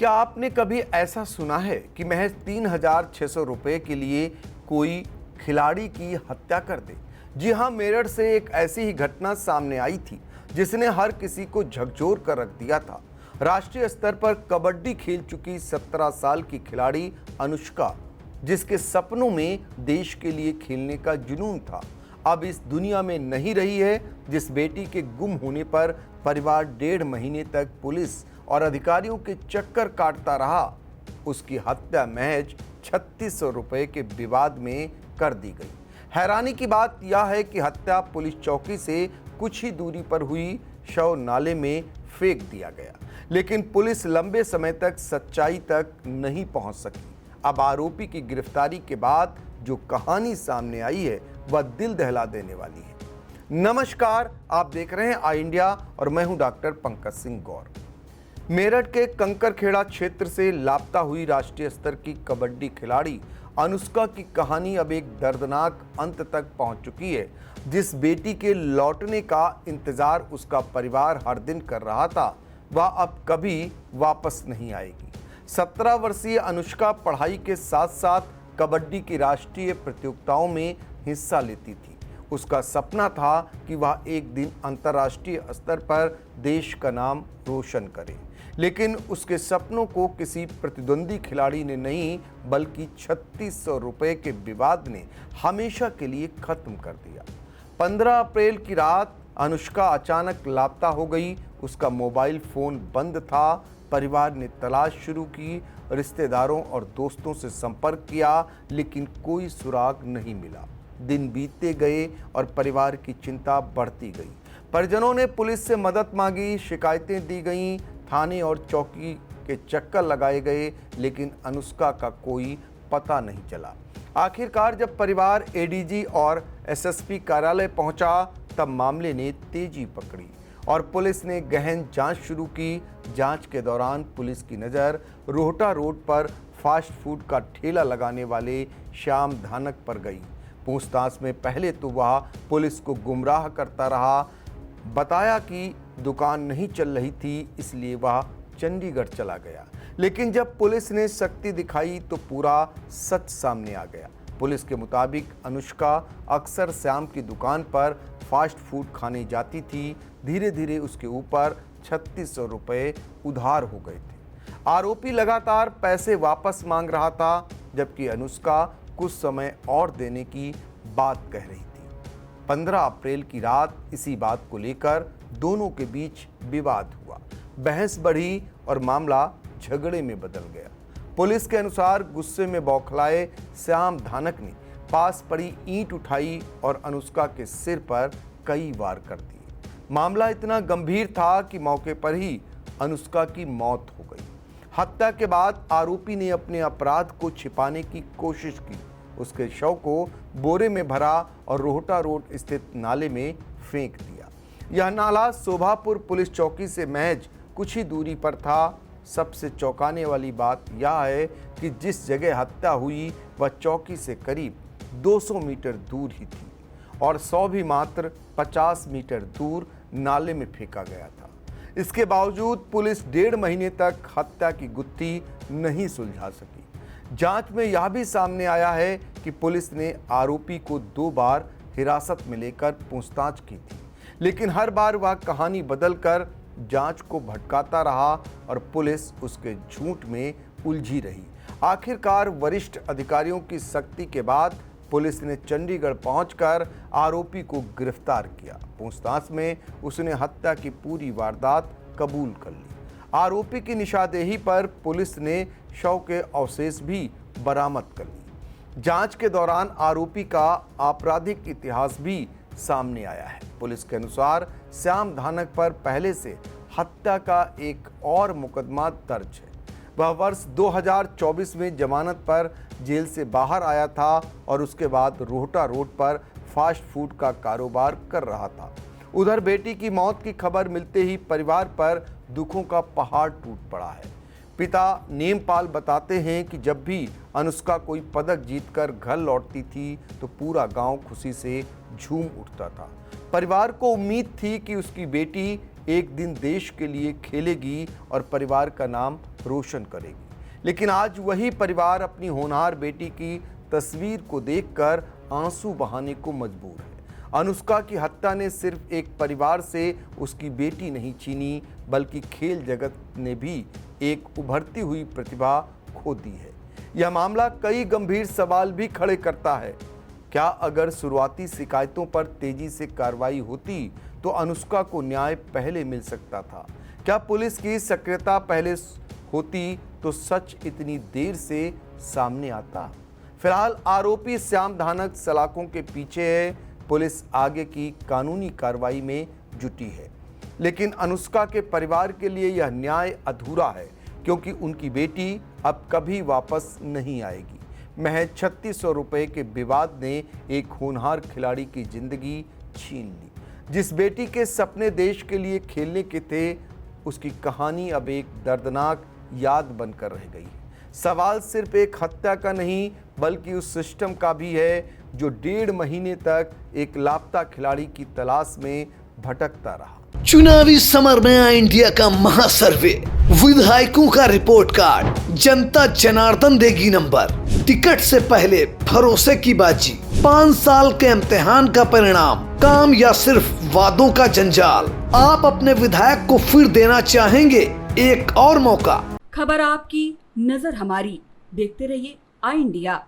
क्या आपने कभी ऐसा सुना है कि महज 3,600 रुपए के लिए कोई खिलाड़ी की हत्या कर दे? जी हां, मेरठ से एक ऐसी ही घटना सामने आई थी जिसने हर किसी को झकझोर कर रख दिया था। राष्ट्रीय स्तर पर कबड्डी खेल चुकी 17 साल की खिलाड़ी अनुष्का, जिसके सपनों में देश के लिए खेलने का जुनून था, अब इस दुनिया में नहीं रही है। जिस बेटी के गुम होने पर परिवार 1.5 महीने तक पुलिस और अधिकारियों के चक्कर काटता रहा, उसकी हत्या महज 3600 रुपए के विवाद में कर दी गई। हैरानी की बात यह है कि हत्या पुलिस चौकी से कुछ ही दूरी पर हुई शव नाले में फेंक दिया गया, लेकिन पुलिस लंबे समय तक सच्चाई तक नहीं पहुंच सकी। अब आरोपी की गिरफ्तारी के बाद जो कहानी सामने आई है वह दिल दहला देने वाली है। नमस्कार, आप देख रहे हैं आई इंडिया और मैं हूं डॉक्टर पंकज सिंह गौर। मेरठ के कंकरखेड़ा क्षेत्र से लापता हुई राष्ट्रीय स्तर की कबड्डी खिलाड़ी अनुष्का की कहानी अब एक दर्दनाक अंत तक पहुंच चुकी है। जिस बेटी के लौटने का इंतजार उसका परिवार हर दिन कर रहा था, वह अब कभी वापस नहीं आएगी। 17 वर्षीय अनुष्का पढ़ाई के साथ साथ कबड्डी की राष्ट्रीय प्रतियोगिताओं में हिस्सा लेती थी। उसका सपना था कि वह एक दिन अंतर्राष्ट्रीय स्तर पर देश का नाम रोशन करे, लेकिन उसके सपनों को किसी प्रतिद्वंदी खिलाड़ी ने नहीं बल्कि 3600 रुपए के विवाद ने हमेशा के लिए खत्म कर दिया। 15 अप्रैल की रात अनुष्का अचानक लापता हो गई। उसका मोबाइल फोन बंद था। परिवार ने तलाश शुरू की, रिश्तेदारों और दोस्तों से संपर्क किया, लेकिन कोई सुराग नहीं मिला। दिन बीतते गए और परिवार की चिंता बढ़ती गई। परिजनों ने पुलिस से मदद मांगी, शिकायतें दी गईं, थाने और चौकी के चक्कर लगाए गए, लेकिन अनुष्का का कोई पता नहीं चला। आखिरकार जब परिवार एडीजी और एसएसपी कार्यालय पहुंचा, तब मामले ने तेजी पकड़ी और पुलिस ने गहन जांच शुरू की। जांच के दौरान पुलिस की नज़र रोहटा रोड पर फास्ट फूड का ठेला लगाने वाले श्याम धानक पर गई। पूछताछ में पहले तो वह पुलिस को गुमराह करता रहा, बताया कि दुकान नहीं चल रही थी, इसलिए वह चंडीगढ़ चला गया। लेकिन जब पुलिस ने शक्ति दिखाई तो पूरा सच सामने आ गया। पुलिस के मुताबिक अनुष्का अक्सर श्याम की दुकान पर फास्ट फूड खाने जाती थी। धीरे धीरे उसके ऊपर 3600 रुपये उधार हो गए थे। आरोपी लगातार पैसे वापस मांग रहा था, जबकि अनुष्का कुछ समय और देने की बात कह रही थी। 15 अप्रैल की रात इसी बात को लेकर दोनों के बीच विवाद हुआ। बहस बढ़ी और मामला झगड़े में बदल गया। पुलिस के अनुसार गुस्से में बौखलाए श्याम धानक ने पास पड़ी ईंट उठाई और अनुष्का के सिर पर कई वार कर दिए। मामला इतना गंभीर था कि मौके पर ही अनुष्का की मौत हो गई। हत्या के बाद आरोपी ने अपने अपराध को छिपाने की कोशिश की। उसके शव को बोरे में भरा और रोहटा रोड स्थित नाले में फेंक दिया। यह नाला शोभापुर पुलिस चौकी से महज कुछ ही दूरी पर था। सबसे चौंकाने वाली बात यह है कि जिस जगह हत्या हुई वह चौकी से करीब 200 मीटर दूर ही थी और 100 भी मात्र 50 मीटर दूर नाले में फेंका गया था। इसके बावजूद पुलिस 1.5 महीने तक हत्या की गुत्थी नहीं सुलझा सकी। जांच में यह भी सामने आया है कि पुलिस ने आरोपी को 2 बार हिरासत में लेकर पूछताछ की थी, लेकिन हर बार वह कहानी बदलकर जांच को भटकाता रहा और पुलिस उसके झूठ में उलझी रही। आखिरकार वरिष्ठ अधिकारियों की सख्ती के बाद पुलिस ने चंडीगढ़ पहुंचकर आरोपी को गिरफ्तार किया। पूछताछ में उसने हत्या की पूरी वारदात कबूल कर ली। आरोपी की निशानदेही पर पुलिस ने शव के अवशेष भी बरामद कर ली। जांच के दौरान आरोपी का आपराधिक इतिहास भी सामने आया है। पुलिस के अनुसार श्याम धानक पर पहले से हत्या का एक और मुकदमा दर्ज है। वह वर्ष 2024 में जमानत पर जेल से बाहर आया था और उसके बाद रोहटा रोड पर फास्ट फूड का कारोबार कर रहा था। उधर बेटी की मौत की खबर मिलते ही परिवार पर दुखों का पहाड़ टूट पड़ा है। पिता नेमपाल बताते हैं कि जब भी अनुष्का कोई पदक जीतकर घर लौटती थी तो पूरा गांव खुशी से झूम उठता था। परिवार को उम्मीद थी कि उसकी बेटी एक दिन देश के लिए खेलेगी और परिवार का नाम रोशन करेगी। लेकिन आज वही परिवार अपनी होनहार बेटी की तस्वीर को देखकर आंसू बहाने को मजबूर है। अनुष्का की हत्या ने सिर्फ एक परिवार से उसकी बेटी नहीं छीनी, बल्कि खेल जगत ने भी एक उभरती हुई प्रतिभा खो दी है। यह मामला कई गंभीर सवाल भी खड़े करता है। क्या अगर शुरुआती शिकायतों पर तेजी से कार्रवाई होती तो अनुष्का को न्याय पहले मिल सकता था? क्या पुलिस की सक्रियता पहले होती तो सच इतनी देर से सामने आता? फिलहाल आरोपी श्याम धानक सलाखों के पीछे है। पुलिस आगे की कानूनी कार्रवाई में जुटी है, लेकिन अनुष्का के परिवार के लिए यह न्याय अधूरा है, क्योंकि उनकी बेटी अब कभी वापस नहीं आएगी। महज 3600 रुपए के विवाद ने एक होनहार खिलाड़ी की जिंदगी छीन ली। जिस बेटी के सपने देश के लिए खेलने के थे, उसकी कहानी अब एक दर्दनाक याद बनकर रह गई है। सवाल सिर्फ एक हत्या का नहीं, बल्कि उस सिस्टम का भी है जो 1.5 महीने तक एक लापता खिलाड़ी की तलाश में भटकता रहा। चुनावी समर में आया इंडिया का महासर्वे, विधायकों का रिपोर्ट कार्ड, जनता जनार्दन देगी नंबर, टिकट से पहले भरोसे की बाजी, 5 साल के इम्तिहान का परिणाम, काम या सिर्फ वादों का जंजाल। आप अपने विधायक को फिर देना चाहेंगे एक और मौका? खबर आपकी, नजर हमारी। देखते रहिए आई इंडिया।